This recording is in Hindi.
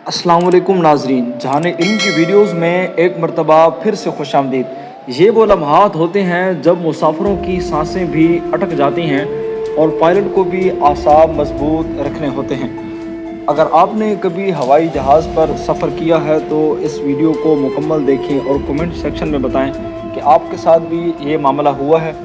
अस्सलाम वालेकुम नाजरीन, जहान इल्म की वीडियोज़ में एक मरतबा फिर से खुशामदीद। ये वो लम्हात होते हैं जब मुसाफिरों की सांसें भी अटक जाती हैं और पायलट को भी आसाब मजबूत रखने होते हैं। अगर आपने कभी हवाई जहाज़ पर सफ़र किया है तो इस वीडियो को मुकम्मल देखें और कमेंट सेक्शन में बताएं कि आपके साथ भी ये मामला हुआ है।